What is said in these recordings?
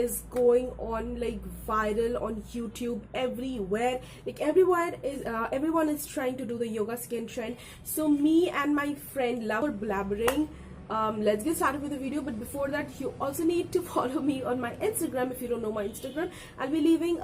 is going on like viral on YouTube, everywhere. Like everyone is trying to do the yoga skin trend. So me and my friend love blabbering. Let's get started with the video, but before that you also need to follow me on my Instagram. If you don't know my Instagram, I'll be leaving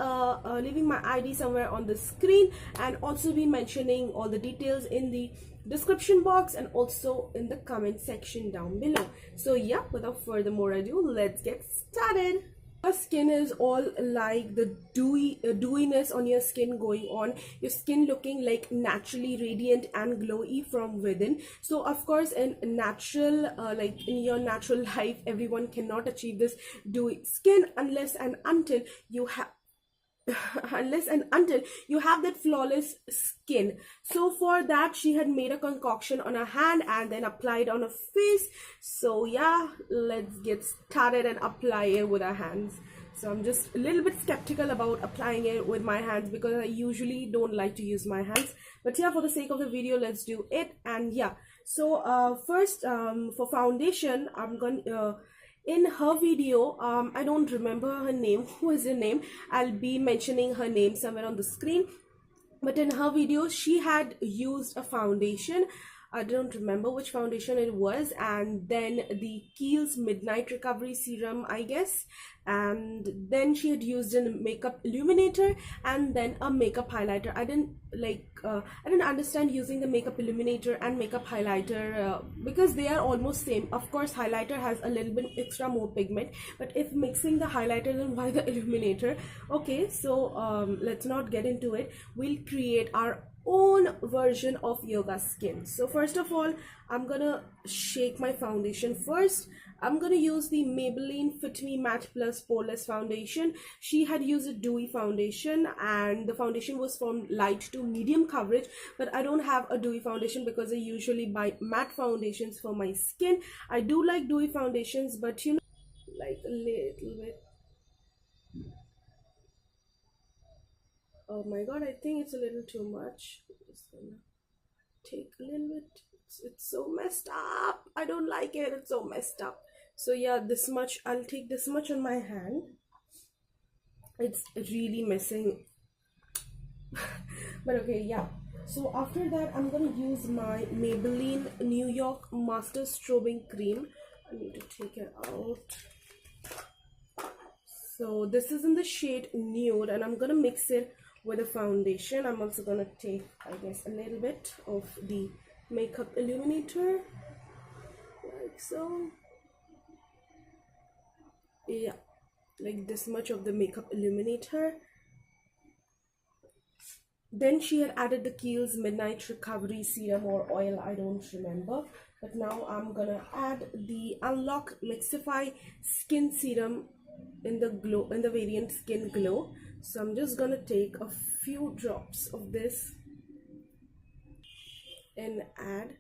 my ID somewhere on the screen, and also be mentioning all the details in the description box and also in the comment section down below. So yeah, without further more ado, let's get started. Your skin is all like the dewiness on your skin going on, your skin looking like naturally radiant and glowy from within. So of course in natural like in your natural life, everyone cannot achieve this dewy skin unless and until you have that flawless skin. So for that, she had made a concoction on her hand and then applied on her face. So yeah, let's get started and apply it with our hands. So I'm just a little bit skeptical about applying it with my hands because I usually don't like to use my hands, but yeah, for the sake of the video, let's do it. And yeah, so first for foundation, I'm gonna in her video, I don't remember her name. Who is her name? I'll be mentioning her name somewhere on the screen. But in her video, she had used a foundation. I don't remember which foundation it was, and then the Kiehl's Midnight Recovery Serum, I guess, and then she had used a makeup illuminator and then a makeup highlighter. I didn't understand using the makeup illuminator and makeup highlighter because they are almost same. Of course, highlighter has a little bit extra more pigment, but if mixing the highlighter, then why the illuminator? Okay, so let's not get into it. We'll create our own version of yoga skin. So first of all, I'm gonna shake my foundation first. I'm gonna use the Maybelline Fit Me Matte Plus Poreless foundation. She had used a dewy foundation and the foundation was from light to medium coverage, but I don't have a dewy foundation because I usually buy matte foundations for my skin. I do like dewy foundations, but you know, like a little bit. Oh my god, I think it's a little too much. I'm just gonna take a little bit. It's so messed up. I don't like it. It's so messed up. So yeah, this much. I'll take this much on my hand. It's really messing. But okay, yeah. So after that, I'm gonna use my Maybelline New York Master Strobing Cream. I need to take it out. So this is in the shade Nude, and I'm gonna mix it with a foundation. I'm also gonna take, I guess, a little bit of the makeup illuminator, like so. Yeah, like this much of the makeup illuminator. Then she had added the Kiehl's Midnight Recovery Serum or oil, I don't remember. But now I'm gonna add the Unlock Mixify Skin Serum in the variant Skin Glow. So I'm just gonna take a few drops of this and add.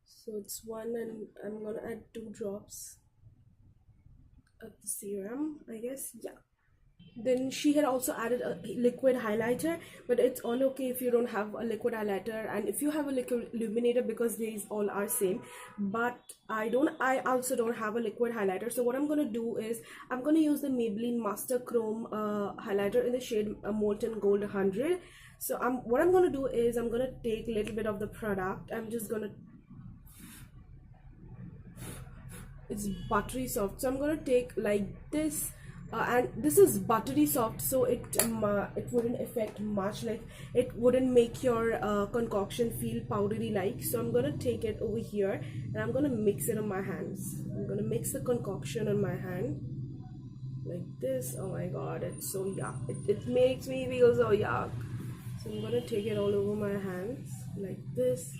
So it's one, and I'm gonna add 2 drops of the serum, I guess. Yeah. Then she had also added a liquid highlighter, but it's all okay if you don't have a liquid highlighter, and if you have a liquid illuminator, because these all are same. But I also don't have a liquid highlighter. So what I'm gonna do is I'm gonna use the Maybelline Master Chrome highlighter in the shade Molten Gold 100. So what I'm gonna do is I'm gonna take a little bit of the product. I'm just gonna, it's buttery soft, so I'm gonna take like this. And this is buttery soft, so it wouldn't affect much, like it wouldn't make your concoction feel powdery like. So I'm gonna take it over here and I'm gonna mix it on my hands. I'm gonna mix the concoction on my hand like this. Oh my god, it's so yuck. It makes me feel so yuck. So I'm gonna take it all over my hands like this.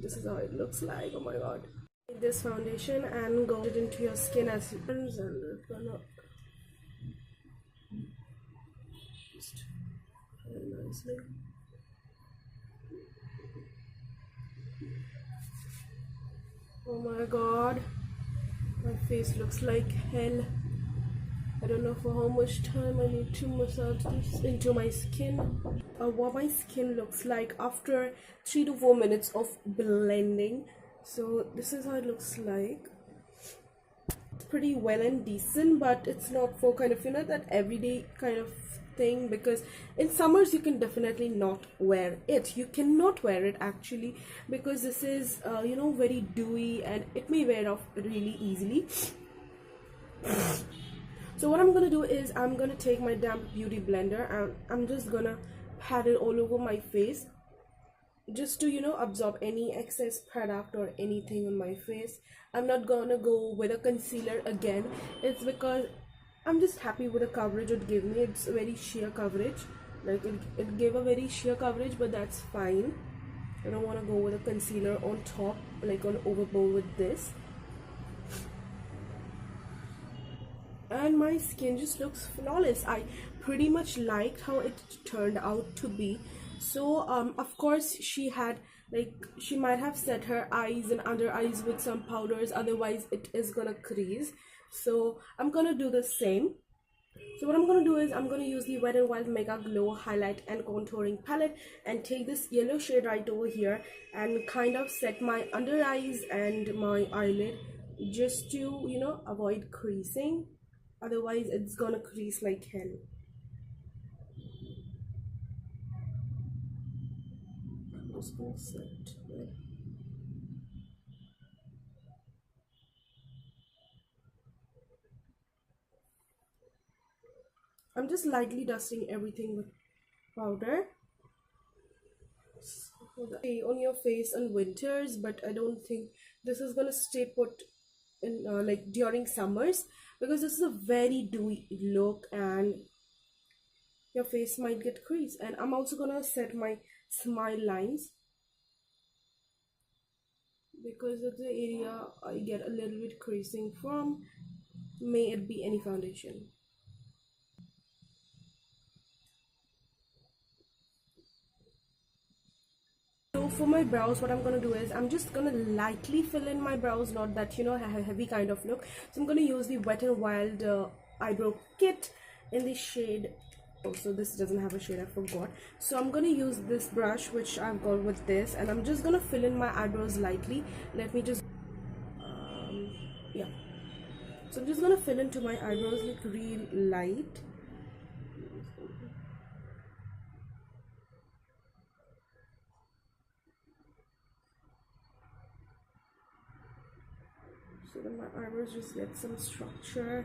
This is how it looks like. Oh my god. This foundation and go it into your skin as it turns, and it's gonna just very nicely. Oh my god, my face looks like hell. I don't know for how much time I need to massage this into my skin. What my skin looks like after 3 to 4 minutes of blending. So this is how it looks like. pretty well and decent, but it's not for kind of, you know, that everyday kind of thing, because in summers you can definitely not wear it. You cannot wear it actually, because this is you know, very dewy and it may wear off really easily. So what I'm gonna do is I'm gonna take my damp beauty blender and I'm just gonna pat it all over my face, just to, you know, absorb any excess product or anything on my face. I'm not gonna go with a concealer again. It's because I'm just happy with the coverage it gave me. It's a very sheer coverage, like it gave a very sheer coverage, but that's fine. I don't want to go with a concealer on top, like on overboard with this. And my skin just looks flawless. I pretty much liked how it turned out to be. So of course she had, like, she might have set her eyes and under eyes with some powders, otherwise it is gonna crease. So I'm gonna do the same. So what I'm gonna do is I'm gonna use the Wet n Wild Mega Glow highlight and contouring palette and take this yellow shade right over here and kind of set my under eyes and my eyelid, just to, you know, avoid creasing. Otherwise it's gonna crease like hell. I'm just gonna set it. I'm just lightly dusting everything with powder. Stay on your face in winters, but I don't think this is gonna stay put in like during summers, because this is a very dewy look and your face might get creased. And I'm also gonna set my smile lines, because of the area I get a little bit creasing from, may it be any foundation. So for my brows, what I'm gonna do is I'm just gonna lightly fill in my brows, not that, you know, a heavy kind of look. So I'm gonna use the Wet n Wild eyebrow kit in the shade. Oh, so this doesn't have a shade, I forgot. So I'm gonna use this brush which I've got with this, and I'm just gonna fill in my eyebrows lightly. Let me just yeah. So I'm just gonna fill into my eyebrows like real light. So that my eyebrows just get some structure.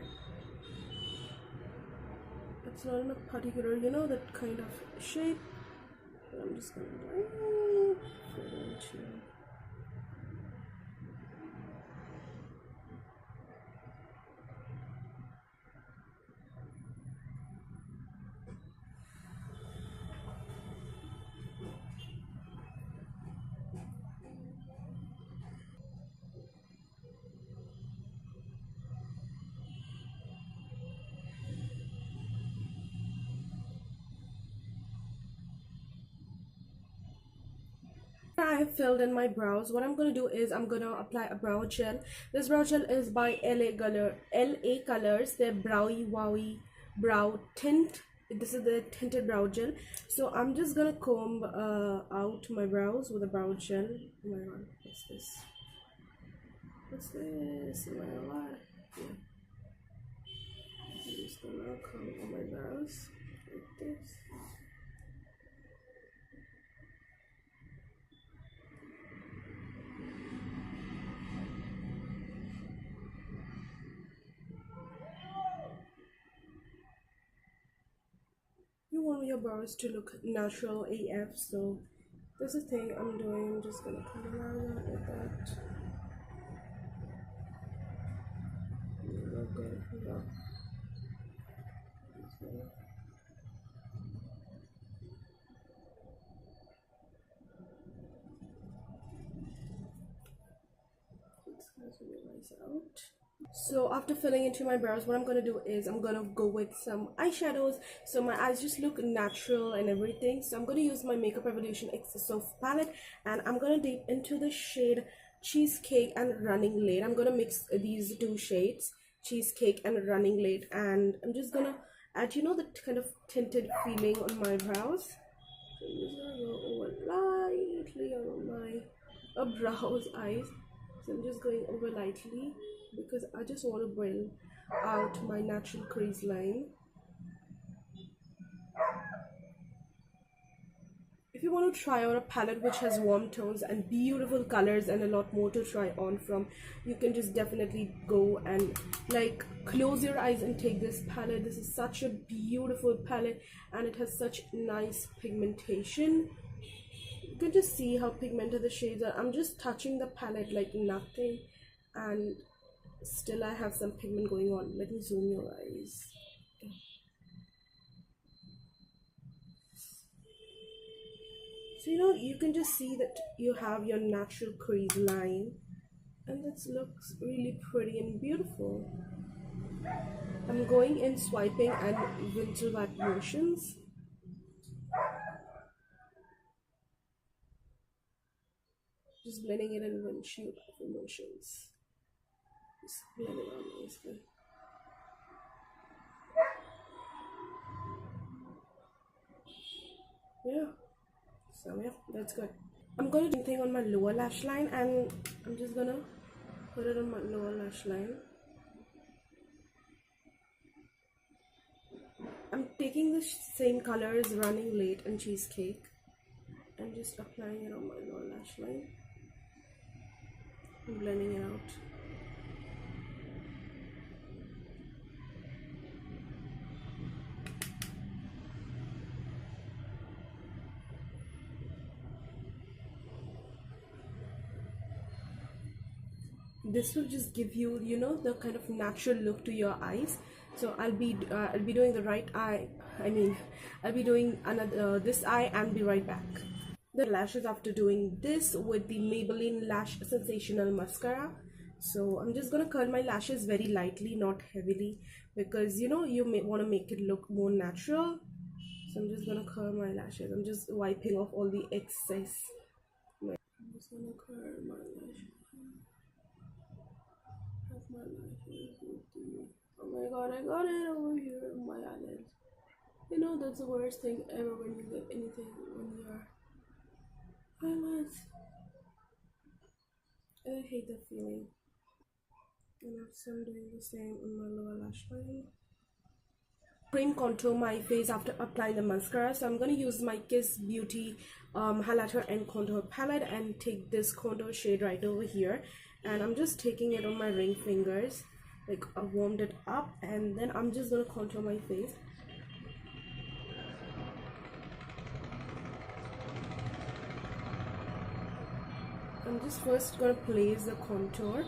It's not in a particular, you know, that kind of shape. But I'm just gonna fill into. I have filled in my brows. What I'm going to do is I'm going to apply a brow gel. This brow gel is by LA Colors. Their Browy Wowy Brow Tint. This is the tinted brow gel. So I'm just going to comb out my brows with a brow gel. Oh my god, what's this? What's this? Oh my god. Yeah. I'm just going to comb on my brows like this. You want your brows to look natural AF, so this is the thing I'm doing. I'm just gonna put it out like that. Look good. Yeah. It's gonna be nice out. So after filling into my brows, what I'm gonna do is I'm gonna go with some eyeshadows, so my eyes just look natural and everything. So I'm gonna use my Makeup Revolution XO palette, and I'm gonna dip into the shade Cheesecake and Running Late. I'm gonna mix these two shades, Cheesecake and Running Late, and I'm just gonna add, you know, the kind of tinted feeling on my brows. So I'm just gonna go over lightly on my brows, eyes. So I'm just going over lightly. because I just want to bring out my natural crease line. If you want to try on a palette which has warm tones and beautiful colors and a lot more to try on from, you can just definitely go and like close your eyes and take this palette. This is such a beautiful palette and it has such nice pigmentation. You can just see how pigmented the shades are. I'm just touching the palette like nothing and still I have some pigment going on. Let me zoom your eyes. So you can just see that you have your natural crease line and this looks really pretty and beautiful. I'm going in swiping and windsor wipe motions. Just blending it in windshield motions. Just blend it out nicely. Yeah. So yeah, that's good. I'm gonna do something on my lower lash line and I'm just gonna put it on my lower lash line. I'm taking the same colors Running Late and Cheesecake and just applying it on my lower lash line and blending it out. This will just give you the kind of natural look to your eyes. So I'll be doing the right eye, I'll be doing another this eye and be right back. The lashes after doing this with the Maybelline Lash Sensational Mascara. So I'm just gonna curl my lashes very lightly, not heavily, because you may want to make it look more natural. So I'm just gonna curl my lashes. I'm just wiping off all the excess. I'm just gonna curl my lashes. My lashes. Oh my god, I got it over here on my eyelids. That's the worst thing ever when you get anything on your eyelids. I hate that feeling. And also I'm doing the same on my lower lash line. Cream contour my face after applying the mascara, so I'm going to use my Kiss Beauty highlighter and contour palette and take this contour shade right over here, and I'm just taking it on my ring fingers, like I warmed it up, and then I'm just going to contour my face. I'm just first going to place the contour,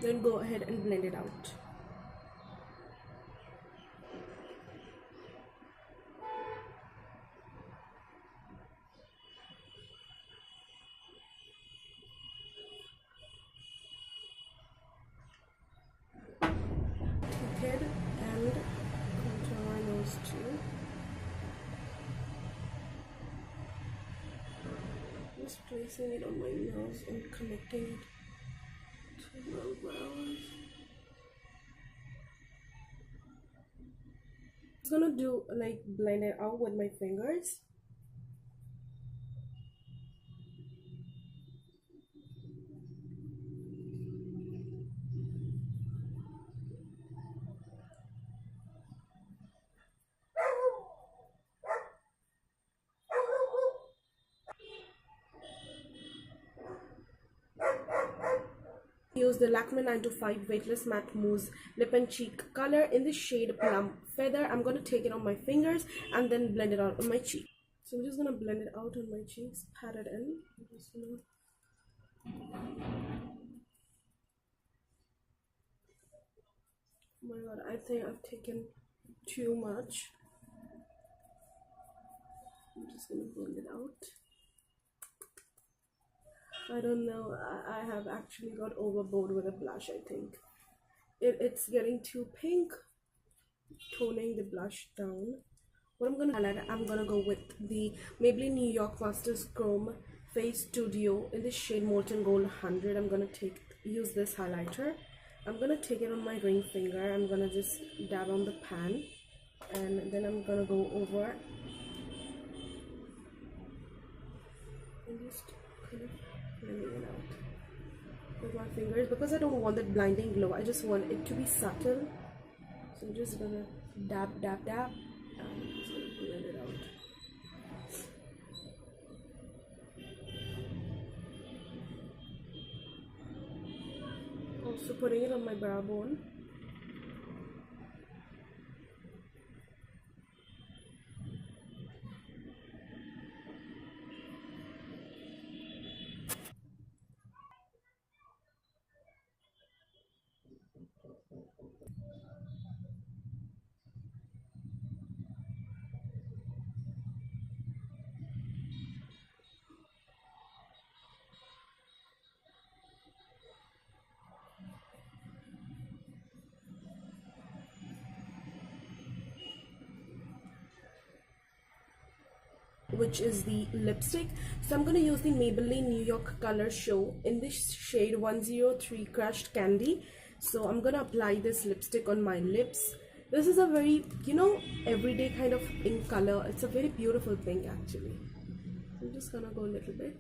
then go ahead and blend it out. Take it and contour my nose too. Just placing it on my nose and connecting it to my brows. I'm gonna do like blend it out with my fingers. Use the Lakme 925 Weightless Matte Mousse Lip and Cheek color in the shade Plum Feather. I'm going to take it on my fingers and then blend it out on my cheek. So I'm just going to blend it out on my cheeks, pat it in. Oh my god, I think I've taken too much. I'm just going to blend it out. I don't know, I have actually got overboard with a blush. I think it's getting too pink. Toning the blush down. What I'm gonna highlight, I'm gonna go with the Maybelline New York Masters Chrome Face Studio in the shade Molten Gold 100. I'm gonna use this highlighter. I'm gonna take it on my ring finger. I'm gonna just dab on the pan, and then I'm gonna go over and just kind of blending it out. with my fingers because I don't want that blinding glow. I just want it to be subtle. So I'm just gonna dab, dab, dab, and just gonna blend it out. Also putting it on my brow bone. Which is the lipstick. So I'm going to use the Maybelline New York Color Show in this shade 103 Crushed Candy. So I'm going to apply this lipstick on my lips. This is a very, you know, everyday kind of pink color. It's a very beautiful pink actually. I'm just going to go a little bit.